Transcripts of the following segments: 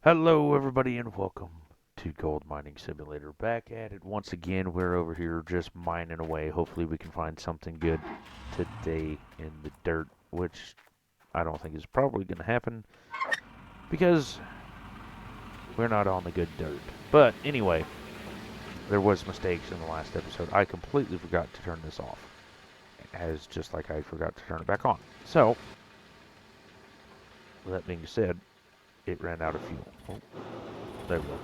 Hello, everybody, and welcome to Gold Mining Simulator. Back at it once again. We're over here just mining away. Hopefully, we can find something good today in the dirt, which I don't think is probably going to happen because we're not on the good dirt. But anyway, there was mistakes in the last episode. I completely forgot to turn this off, as just like I forgot to turn it back on. So, with that being said, it ran out of fuel. Oh, there we go.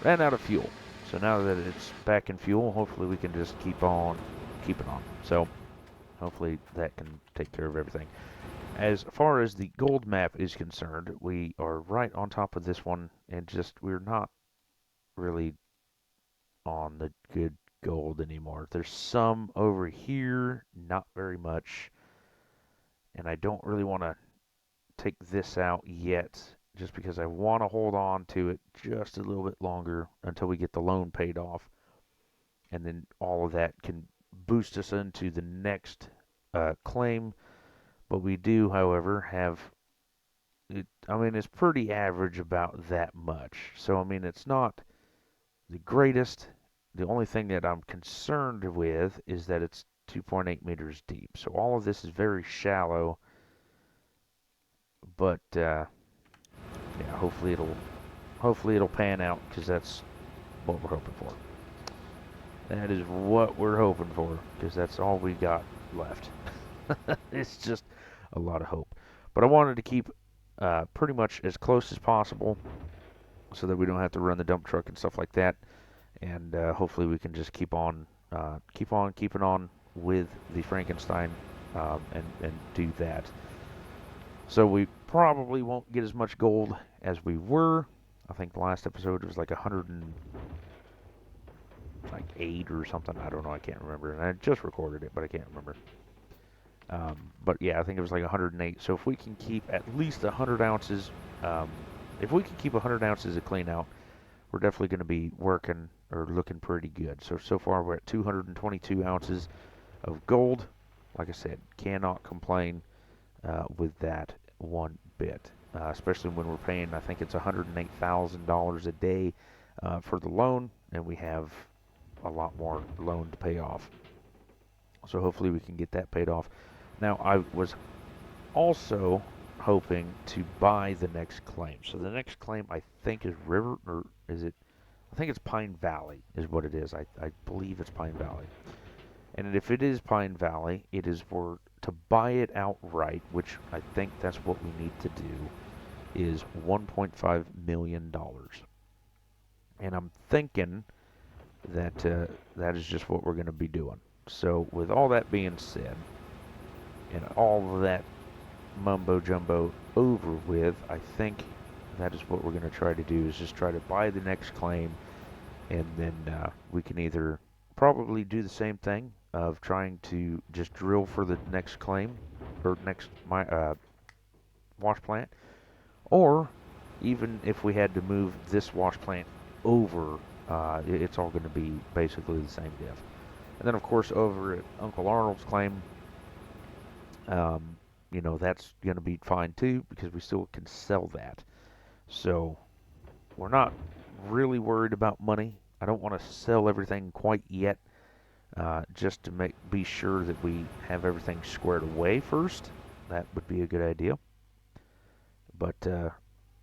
Ran out of fuel. So now that it's back in fuel, hopefully we can just keep on keeping on. So hopefully that can take care of everything. As far as the gold map is concerned, we are right on top of this one, and just we're not really on the good gold anymore. There's some over here, not very much, and I don't really want to take this out yet, just because I want to hold on to it just a little bit longer until we get the loan paid off, and then all of that can boost us into the next claim. But we do, however, have it. I mean, it's pretty average about that much. So I mean, it's not the greatest. The only thing that I'm concerned with is that it's 2.8 meters deep. So all of this is very shallow. But yeah, hopefully it'll pan out because that's what we're hoping for. That is what we're hoping for because that's all we got left. It's just a lot of hope. But I wanted to keep pretty much as close as possible so that we don't have to run the dump truck and stuff like that. And hopefully we can just keep on keeping on with the Frankenstein and do that. So we probably won't get as much gold as we were. I think the last episode was like 108 or something. I don't know. I can't remember. And I just recorded it, but I can't remember. But yeah, I think it was like 108. So if we can keep at least 100 ounces, um, if we can keep 100 ounces of clean out, we're definitely going to be working or looking pretty good. So far we're at 222 ounces of gold. Like I said, cannot complain with that one bit. Especially when we're paying, I think it's $108,000 a day for the loan, and we have a lot more loan to pay off. So hopefully we can get that paid off. Now I was also hoping to buy the next claim. So the next claim I think is River, or is it? I think it's Pine Valley is what it is. I believe it's Pine Valley. And if it is Pine Valley, it is for to buy it outright, which I think that's what we need to do, is $1.5 million. And I'm thinking that that is just what we're going to be doing. So with all that being said, and all of that mumbo jumbo over with, I think that is what we're going to try to do is just try to buy the next claim, and then we can either probably do the same thing of trying to just drill for the next claim or next wash plant, or even if we had to move this wash plant over, it's all going to be basically the same diff. And then of course over at Uncle Arnold's claim, um, that's going to be fine too because we still can sell that. So we're not really worried about money. I don't want to sell everything quite yet, just to be sure that we have everything squared away first. That would be a good idea. But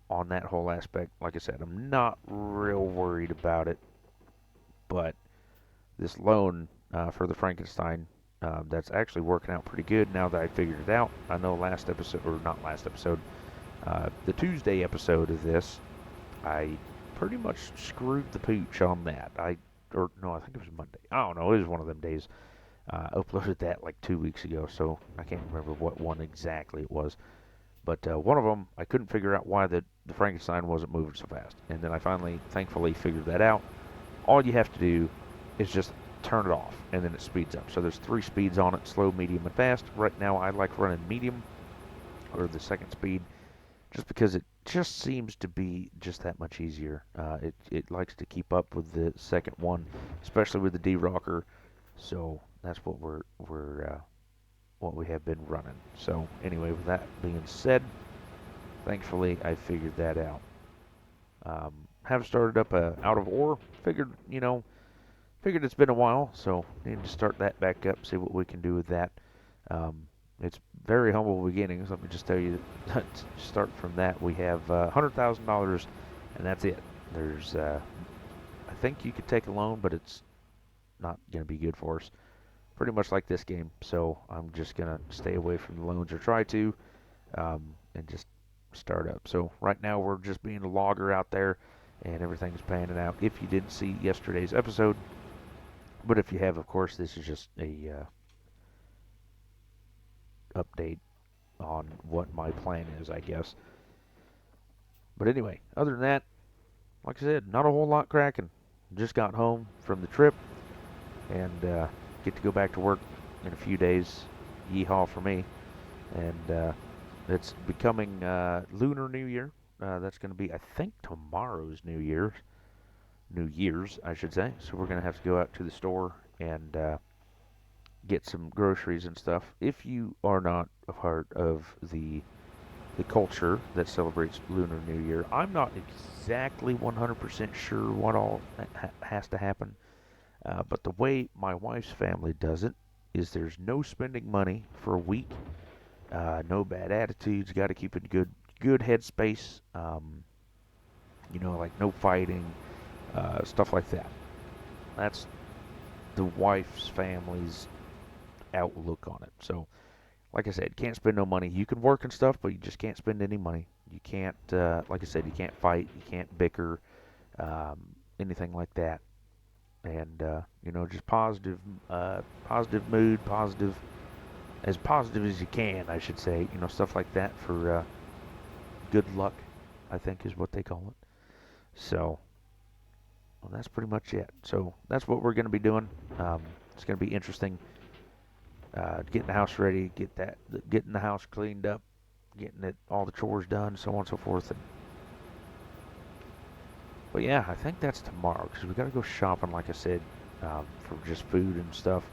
on that whole aspect, like I said, I'm not real worried about it. But this loan for the Frankenstein, that's actually working out pretty good now that I figured it out. I know last episode, or not last episode, the Tuesday episode of this, I pretty much screwed the pooch on that. Or no, I think it was Monday. I don't know. It was one of them days. Uploaded that like 2 weeks ago, so I can't remember what one exactly it was. But one of them, I couldn't figure out why the Frankenstein wasn't moving so fast. And then I finally, thankfully, figured that out. All you have to do is just turn it off, and then it speeds up. So there's 3 speeds on it: slow, medium, and fast. Right now, I like running medium, or the second speed, just because it just seems to be just that much easier. It likes to keep up with the second one, especially with the D-Rocker. So that's what we have been running. So anyway, with that being said, thankfully I figured that out. Have started up a out of ore. Figured it's been a while, so need to start that back up. See what we can do with that. Um, it's very humble beginnings. Let me just tell you. Start from that. We have $100,000, and that's it. There's I think you could take a loan, but it's not going to be good for us. Pretty much like this game. So I'm just going to stay away from the loans or try to, and just start up. So right now we're just being a logger out there, and everything's panning out. If you didn't see yesterday's episode, but if you have, of course, this is just a update on what my plan is, I guess. But anyway, other than that, like I said, not a whole lot cracking. Just got home from the trip and get to go back to work in a few days. Yeehaw for me. And it's becoming Lunar New Year. That's going to be, I think, tomorrow's New Year's. New Year's, I should say. So we're going to have to go out to the store and get some groceries and stuff. If you are not a part of the culture that celebrates Lunar New Year, I'm not exactly 100% sure what all has to happen. But the way my wife's family does it is there's no spending money for a week, no bad attitudes. Got to keep in good headspace. Like no fighting, stuff like that. That's the wife's family's outlook on it. So, like I said, can't spend no money. You can work and stuff, but you just can't spend any money. You can't, like I said, you can't fight. You can't bicker, um, anything like that. And just positive mood, positive as you can, I should say. Stuff like that for good luck, I think is what they call it. So, well, that's pretty much it. So that's what we're going to be doing. It's going to be interesting. Getting the house ready, getting the house cleaned up, getting it all the chores done, so on and so forth. But yeah, I think that's tomorrow because we got to go shopping, like I said, for just food and stuff.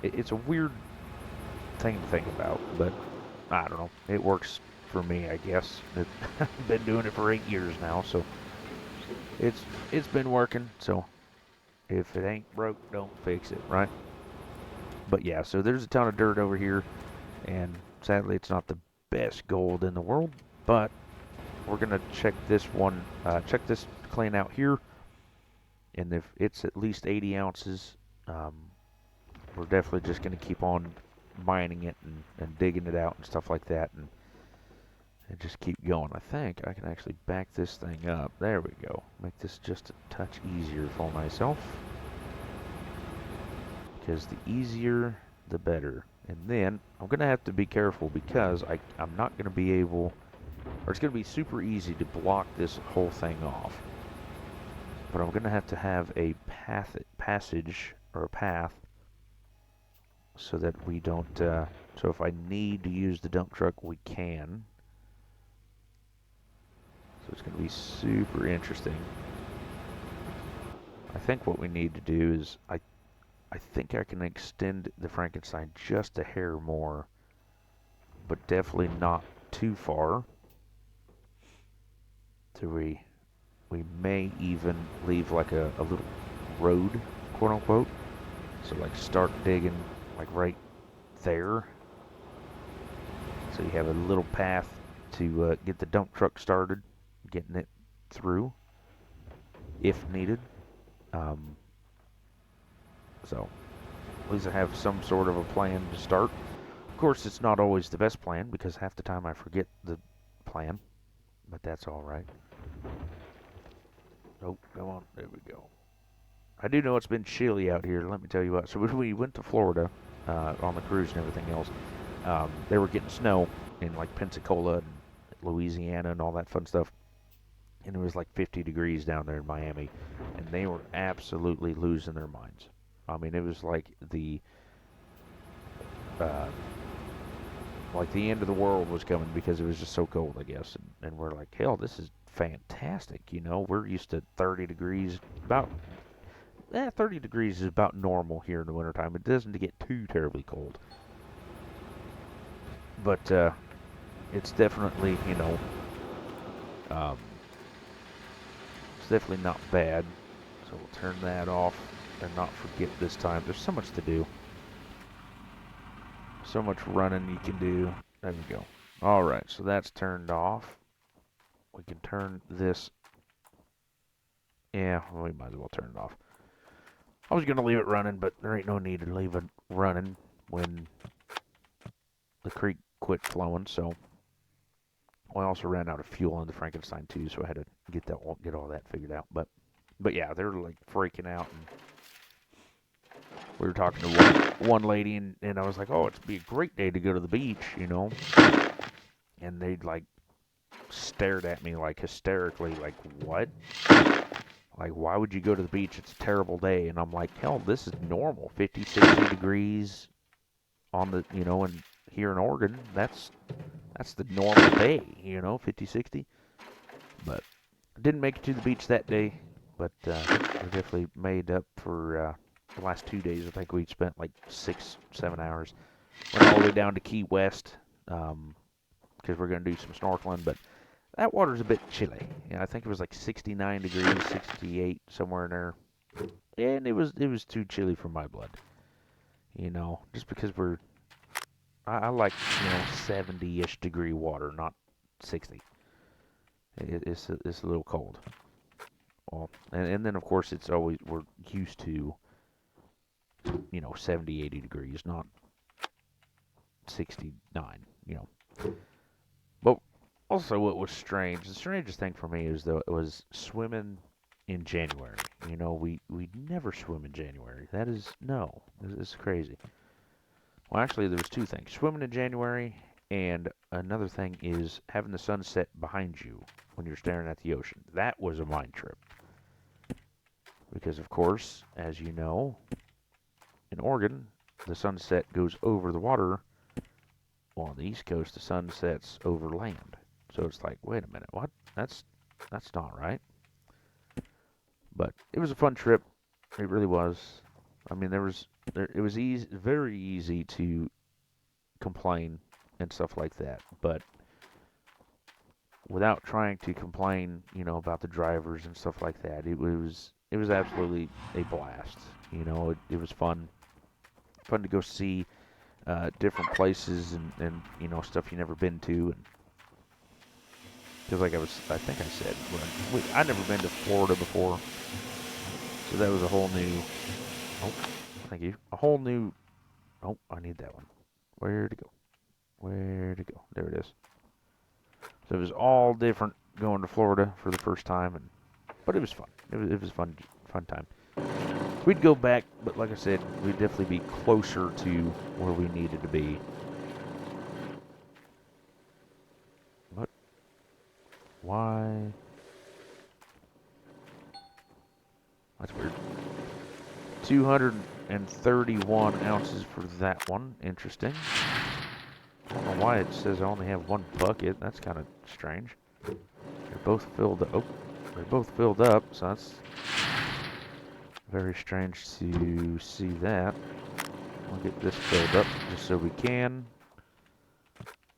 It's a weird thing to think about, but I don't know. It works for me, I guess. I've been doing it for 8 years now, so it's been working. So if it ain't broke, don't fix it, right? But yeah, so there's a ton of dirt over here, and sadly it's not the best gold in the world, but we're gonna check this clean out here, and if it's at least 80 ounces, we're definitely just gonna keep on mining it and digging it out and stuff like that, and just keep going. I think I can actually back this thing up. There we go. Make this just a touch easier for myself, because the easier the better. And then I'm gonna have to be careful because I'm not gonna be able, or it's gonna be super easy to block this whole thing off. But I'm gonna have to have a passage or a path so that we don't. So if I need to use the dump truck, we can. So it's gonna be super interesting. I think what we need to do is I think I can extend the Frankenstein just a hair more, but definitely not too far. So we may even leave like a little road, quote unquote. So like start digging like right there. So you have a little path to get the dump truck started, getting it through if needed. Um, so at least I have some sort of a plan to start. Of course, it's not always the best plan because half the time I forget the plan, but that's all right. Oh, come on, there we go. I do know it's been chilly out here. Let me tell you what. So when we went to Florida on the cruise and everything else, they were getting snow in like Pensacola and Louisiana and all that fun stuff. And it was like 50 degrees down there in Miami, and they were absolutely losing their minds. I mean, it was uh, like the end of the world was coming because it was just so cold, I guess. And we're like, hell, this is fantastic. We're used to 30 degrees. 30 degrees is about normal here in the wintertime. It doesn't get too terribly cold. But it's definitely, um, It's definitely not bad. So we'll turn that off and not forget this time. There's so much to do. So much running you can do. There we go. Alright, so that's turned off. We can turn this. Yeah, we might as well turn it off. I was going to leave it running, but there ain't no need to leave it running when the creek quit flowing, so I also ran out of fuel on the Frankenstein too, so I had to get all that figured out. But yeah, they're like freaking out, and we were talking to one lady, and I was like, oh, it'd be a great day to go to the beach, you know, and they like stared at me like hysterically, like what? Like, why would you go to the beach? It's a terrible day. And I'm like, hell, this is normal. 50, 60 degrees on the, you know, and here in Oregon, that's the normal day, you know, 50, 60. But I didn't make it to the beach that day, but we definitely made up for the last 2 days. I think we spent like 6, 7 hours. Went all the way down to Key West because we're going to do some snorkeling, but that water's a bit chilly. Yeah, I think it was like 69 degrees, 68, somewhere in there. And it was too chilly for my blood. You know, just because I like, you know, 70-ish degree water, not 60. It's a little cold. Well, and then of course it's always, we're used to, you know, 70, 80 degrees, not 69, you know. But also what was strange, the strangest thing for me is though it was swimming in January. You know, we never swim in January. That is, no, this is crazy. Well, actually, there was two things. Swimming in January, and another thing is having the sunset behind you when you're staring at the ocean. That was a mind trip. Because, of course, as you know, in Oregon, the sunset goes over the water. Well, on the East Coast, the sun sets over land. So it's like, wait a minute, what? That's not right. But it was a fun trip. It really was. I mean, it was easy, very easy to complain and stuff like that, but without trying to complain, you know, about the drivers and stuff like that, it was absolutely a blast. You know, it was fun to go see different places and you know, stuff you never been to, and because like I think I said, I'd never been to Florida before, so that was a whole new. Oh, thank you. A whole new. Oh, I need that one. Where to go? Where to go? There it is. So it was all different going to Florida for the first time, but it was fun. It was fun time. We'd go back, but like I said, we'd definitely be closer to where we needed to be. What? Why? That's weird. 231 ounces for that one. Interesting. I don't know why it says I only have one bucket. That's kind of strange. They're both filled up. Oh, they're both filled up, so that's very strange to see that. We'll get this filled up just so we can.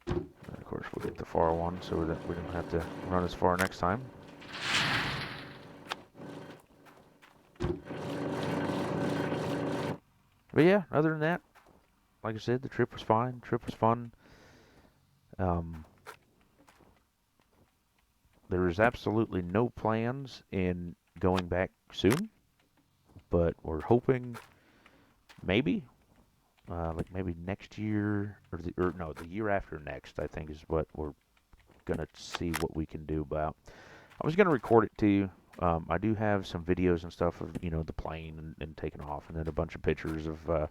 And of course, we'll get the far one so that we don't have to run as far next time. But yeah, other than that, like I said, the trip was fine. The trip was fun. There is absolutely no plans in going back soon, but we're hoping maybe, like maybe next year or no, the year after next. I think is what we're gonna see what we can do about. I was gonna record it too. I do have some videos and stuff of, you know, the plane and taking off, and then a bunch of pictures of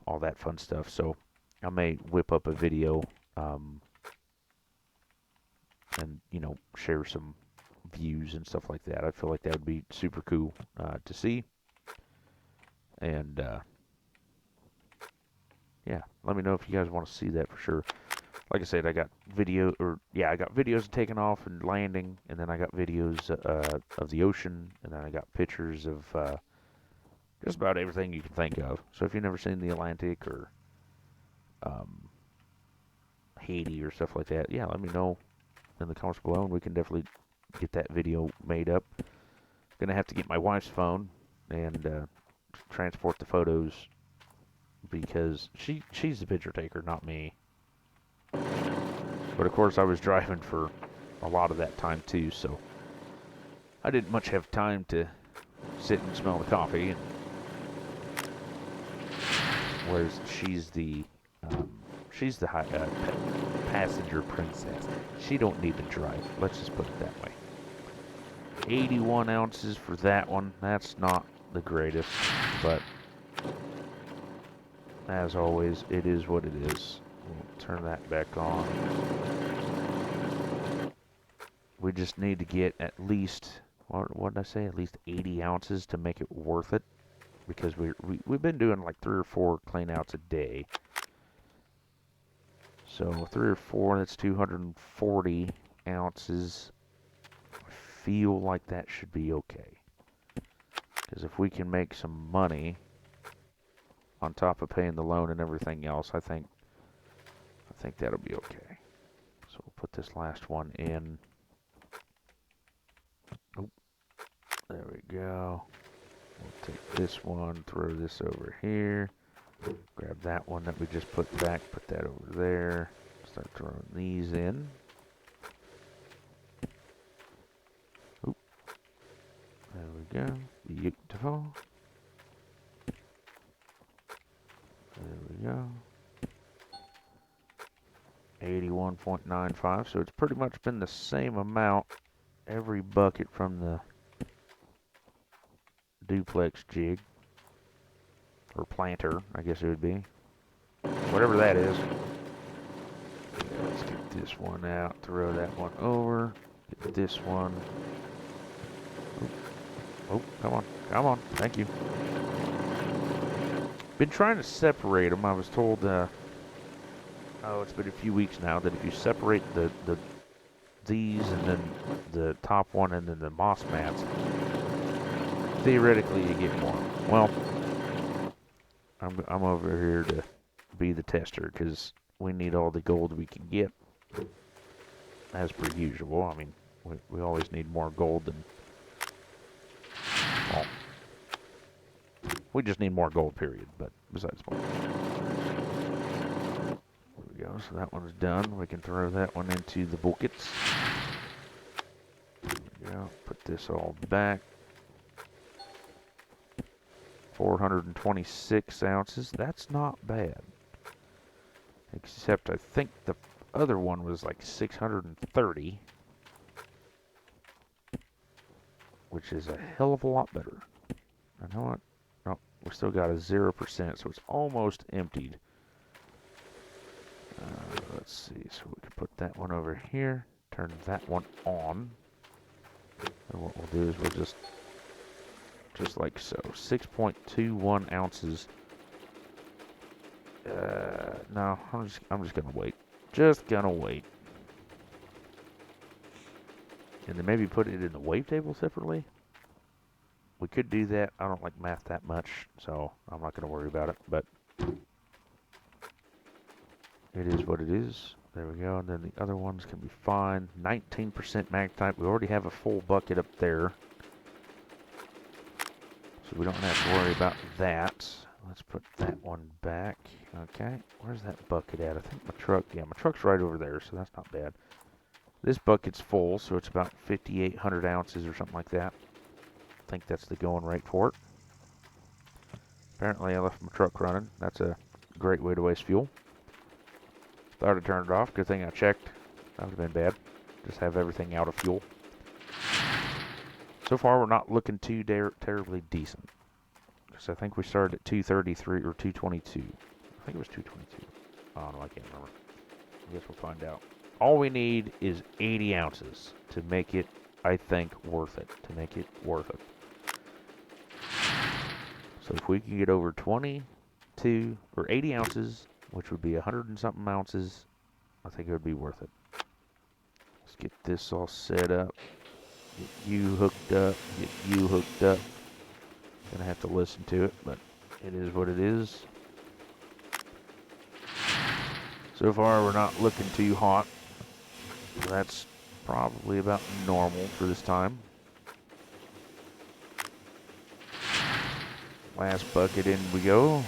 all that fun stuff. So I may whip up a video and, you know, share some views and stuff like that. I feel like that would be super cool to see. And yeah, let me know if you guys want to see that for sure. Like I said, I got I got videos taking off and landing, and then I got videos of the ocean, and then I got pictures of just about everything you can think of. So if you've never seen the Atlantic or Haiti or stuff like that, yeah, let me know in the comments below, and we can definitely get that video made up. Gonna have to get my wife's phone and transport the photos because she's the picture taker, not me. But of course, I was driving for a lot of that time too, so I didn't much have time to sit and smell the coffee. And whereas she's the passenger princess. She don't need to drive. Let's just put it that way. 81 ounces for that one. That's not the greatest, but as always, it is what it is. We'll turn that back on. We just need to get at least, what did I say? At least 80 ounces to make it worth it, because we've been doing like 3 or 4 clean outs a day. So 3 or 4, that's 240 ounces. I feel like that should be okay. Because if we can make some money on top of paying the loan and everything else, I think that'll be okay. So we'll put this last one in. Oh, there we go. We'll take this one, throw this over here. Grab that one that we just put back, put that over there. Start throwing these in. Oop. There we go. Beautiful. There we go. 81.95, so it's pretty much been the same amount every bucket from the duplex jig. Or planter, I guess it would be. Whatever that is. Let's get this one out, throw that one over. Get this one. Oh, come on, come on, thank you. Been trying to separate them. I was told, it's been a few weeks now, that if you separate these and then the top one and then the moss mats, theoretically you get more. Well, I'm over here to be the tester because we need all the gold we can get, as per usual. I mean, we always need more gold than, well, we just need more gold, period, but besides the point. There we go, so that one's done. We can throw that one into the buckets. There we go, put this all back. 426 ounces, that's not bad. Except I think the other one was like 630, which is a hell of a lot better. You know what? No, we still got a 0%, so it's almost emptied. Let's see, so we can put that one over here, turn that one on, and what we'll do is we'll just like so, 6.21 ounces. No, I'm just gonna wait. Just gonna wait. And then maybe put it in the wave table separately. We could do that. I don't like math that much, so I'm not gonna worry about it. But it is what it is. There we go. And then the other ones can be fine. 19% magnetite. We already have a full bucket up there, so we don't have to worry about that. Let's put that one back. Okay, where's that bucket at? I think my truck's right over there, so that's not bad. This bucket's full, so it's about 5,800 ounces or something like that. I think that's the going rate for it. Apparently I left my truck running. That's a great way to waste fuel. Thought I'd turn it off. Good thing I checked. That would have been bad. Just have everything out of fuel. So far, we're not looking too terribly decent. Because I think we started at 233 or 222. I think it was 222. Oh, no, I can't remember. I guess we'll find out. All we need is 80 ounces to make it, I think, worth it. To make it worth it. So if we can get over 22 or 80 ounces, which would be 100 and something ounces, I think it would be worth it. Let's get this all set up. Get you hooked up. Get you hooked up. Gonna have to listen to it, but it is what it is. So far, we're not looking too hot. That's probably about normal for this time. Last bucket in we go.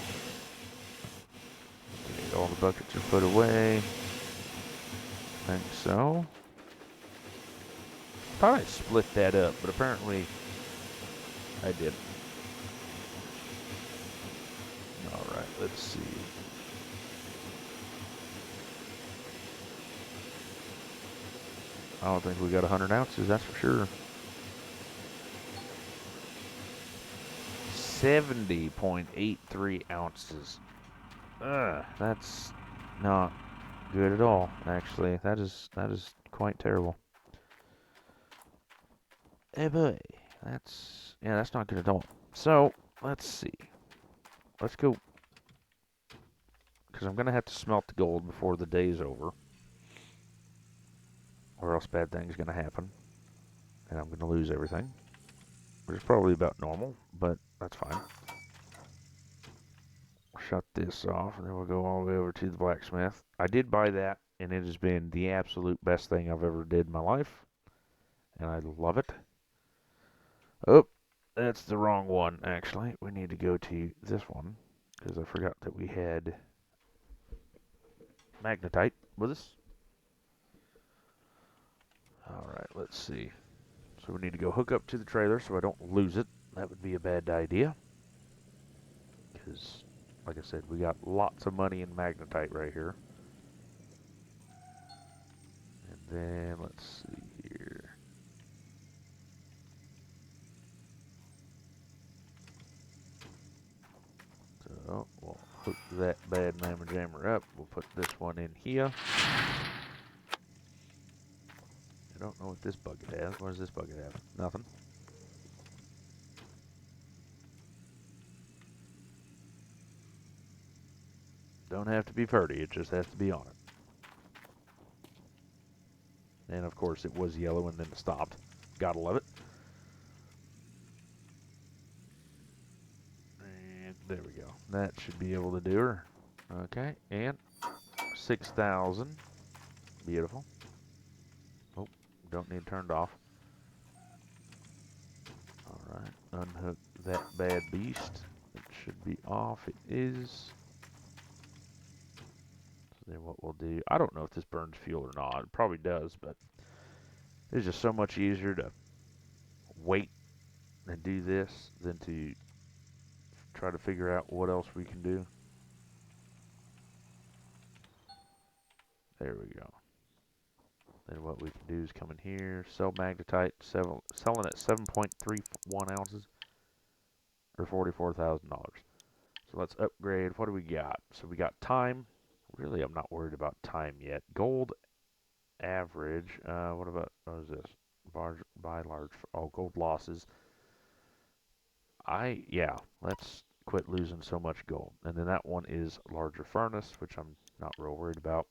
Okay, all the buckets are put away. I think so. Thought I split that up, but apparently I did. Alright, let's see. I don't think we got 100 ounces, that's for sure. 70.83 ounces. That's not good at all, actually. That is quite terrible. Hey boy, that's not good at all. So, let's see. Let's go, because I'm going to have to smelt the gold before the day's over, or else bad things going to happen, and I'm going to lose everything, which is probably about normal, but that's fine. Shut this off, and then we'll go all the way over to the blacksmith. I did buy that, and it has been the absolute best thing I've ever did in my life, and I love it. Oh, that's the wrong one, actually. We need to go to this one, because I forgot that we had magnetite with us. Alright, let's see. So we need to go hook up to the trailer so I don't lose it. That would be a bad idea. Because, like I said, we got lots of money in magnetite right here. And then, let's see here. So, we'll hook that bad mamma jammer up. We'll put this one in here. I don't know what this bucket has. What does this bucket have? Nothing. Don't have to be pretty, it just has to be on it. And of course it was yellow and then it stopped. Gotta love it. And there we go. That should be able to do her. Okay, and 6,000. Beautiful. Oh, don't need turned off. Alright, unhook that bad beast. It should be off. It is. So then what we'll do, I don't know if this burns fuel or not. It probably does, but it's just so much easier to wait and do this than to try to figure out what else we can do. There we go. Then what we can do is come in here, sell magnetite, selling at 7.31 ounces, or $44,000. So let's upgrade. What do we got? So we got time. Really, I'm not worried about time yet. Gold average. What about, what is this? Buy large. Oh, gold losses. Yeah, let's quit losing so much gold. And then that one is larger furnace, which I'm not real worried about.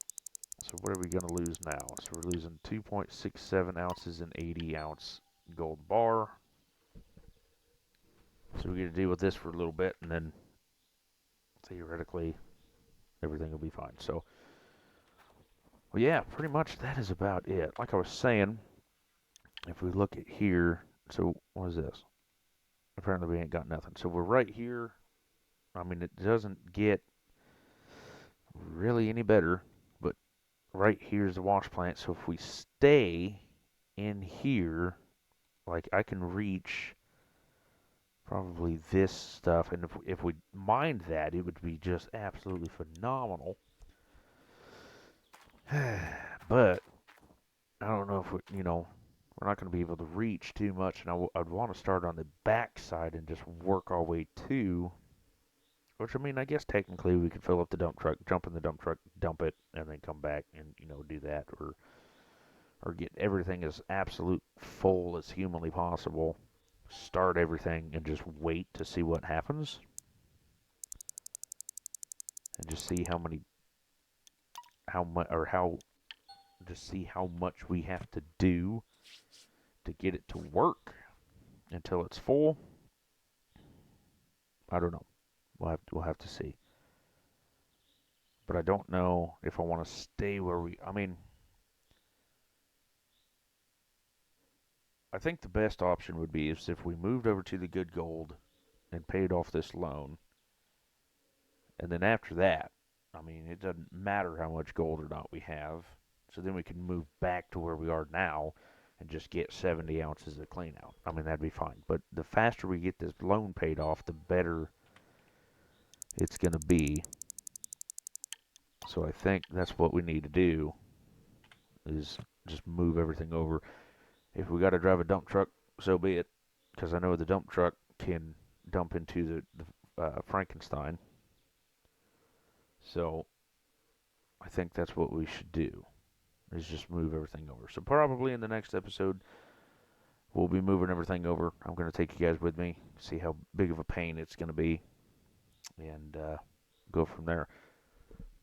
So what are we going to lose now? So we're losing 2.67 ounces in 80 ounce gold bar. So we get to deal with this for a little bit, and then theoretically everything will be fine. So, well, yeah, pretty much that is about it. Like I was saying, if we look at here, so what is this? Apparently we ain't got nothing. So we're right here. I mean, it doesn't get really any better, but right here's the wash plant. So if we stay in here, like I can reach probably this stuff, and if we mined that, it would be just absolutely phenomenal. But I don't know if we, we're not going to be able to reach too much, and I'd want to start on the back side and just work our way to. Which, I mean, I guess technically we could fill up the dump truck, jump in the dump truck, dump it, and then come back and do that, or get everything as absolute full as humanly possible. Start everything and just wait to see what happens, and just see how much, or how, just see how much we have to do to get it to work until it's full. I don't know. We'll have to see. But I don't know if I want to stay where I mean, I think the best option would be is if we moved over to the good gold and paid off this loan. And then after that, I mean, it doesn't matter how much gold or not we have. So then we can move back to where we are now and just get 70 ounces of clean out. I mean, that'd be fine. But the faster we get this loan paid off, the better it's going to be. So I think that's what we need to do is just move everything over. If we got to drive a dump truck, so be it. Because I know the dump truck can dump into the Frankenstein. So I think that's what we should do, is just move everything over. So probably in the next episode, we'll be moving everything over. I'm going to take you guys with me, see how big of a pain it's going to be, and go from there.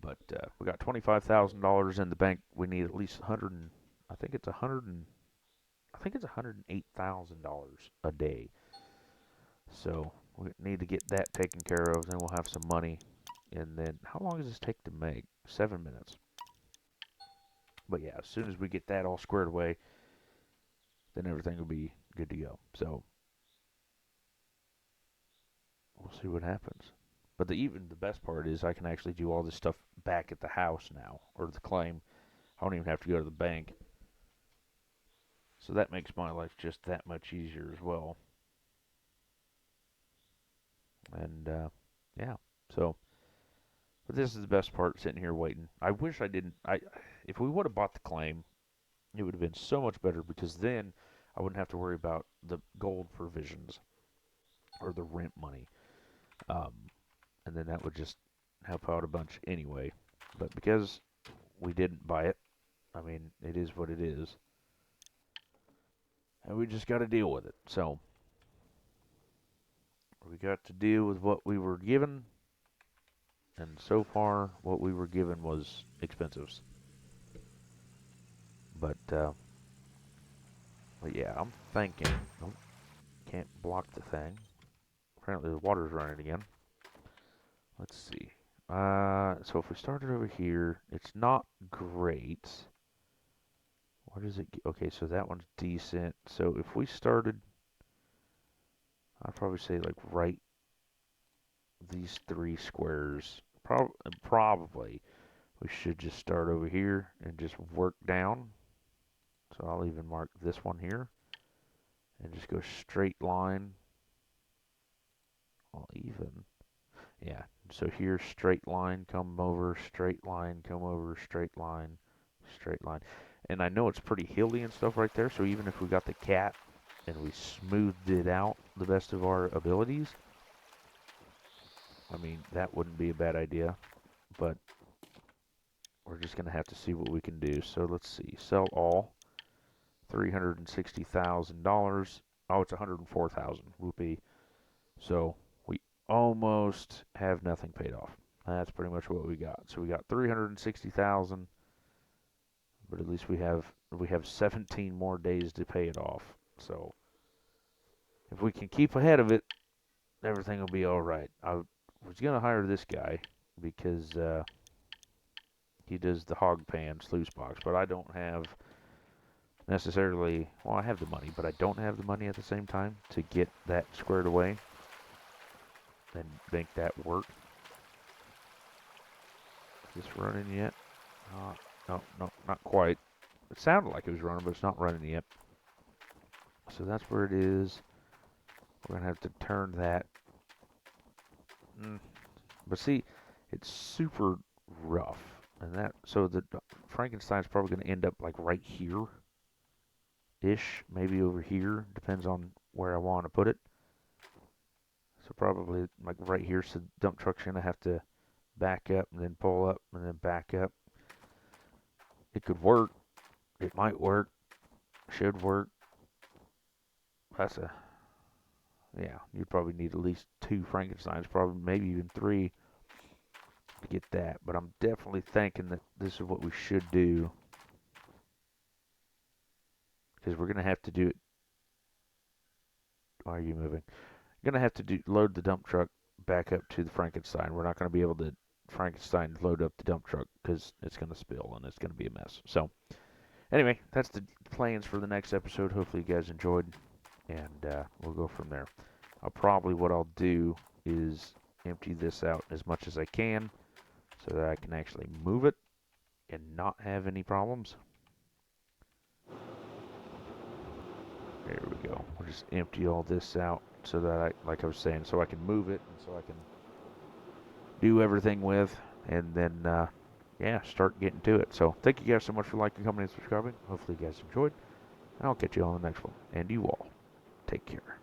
But we got $25,000 in the bank. We need at least 100. I think it's $108,000 a day. So we need to get that taken care of. Then we'll have some money. And then, how long does this take to make? 7 minutes. But yeah, as soon as we get that all squared away, then everything will be good to go. So we'll see what happens. But even the best part is I can actually do all this stuff back at the house now, or the claim. I don't even have to go to the bank. So that makes my life just that much easier as well. And yeah, so but this is the best part, sitting here waiting. I wish I didn't. If we would have bought the claim, it would have been so much better because then I wouldn't have to worry about the gold provisions or the rent money. Um, and then that would just help out a bunch anyway. But because we didn't buy it, I mean, it is what it is. And we just got to deal with it. So we got to deal with what we were given. And so far, what we were given was expensive. But yeah, I'm thinking. Oh, can't block the thing. Apparently the water's running again. Let's see. So if we started over here, it's not great. What is it? Okay, so that one's decent. So if we started, I'd probably say like right these three squares. Probably we should just start over here and just work down. So I'll even mark this one here and just go straight line. I'll even, yeah. So here, straight line, come over, straight line, come over, straight line, straight line. And I know it's pretty hilly and stuff right there, so even if we got the cat and we smoothed it out the best of our abilities, I mean, that wouldn't be a bad idea. But we're just going to have to see what we can do. So let's see. Sell all. $360,000. Oh, it's 104,000. Whoopee. So we almost have nothing paid off. That's pretty much what we got. So we got 360,000, but at least we have 17 more days to pay it off. So if we can keep ahead of it, everything will be all right. I was gonna hire this guy because he does the hog pan sluice box, but I don't have necessarily. Well, I have the money, but I don't have the money at the same time to get that squared away and make that work. Is this running yet? No, not quite. It sounded like it was running, but it's not running yet. So that's where it is. We're gonna have to turn that. But see, it's super rough, and that so the Frankenstein's probably gonna end up like right here, ish, maybe over here. Depends on where I want to put it. So probably like right here. So the dump truck's gonna have to back up and then pull up and then back up. It could work. It might work. Should work. That's a Yeah, you'd probably need at least two Frankensteins, probably maybe even three to get that. But I'm definitely thinking that this is what we should do because we're gonna have to do it. Why are you moving? You're gonna have to load the dump truck back up to the Frankenstein. We're not gonna be able to Frankenstein load up the dump truck because it's gonna spill and it's gonna be a mess. So anyway, that's the plans for the next episode. Hopefully you guys enjoyed, and we'll go from there. probably what I'll do is empty this out as much as I can so that I can actually move it and not have any problems. There we go. We'll just empty all this out so that like I was saying, so I can move it and so I can do everything with, and then, yeah, start getting to it. So thank you guys so much for liking, commenting, and subscribing. Hopefully you guys enjoyed, and I'll catch you on the next one. And you all, take care.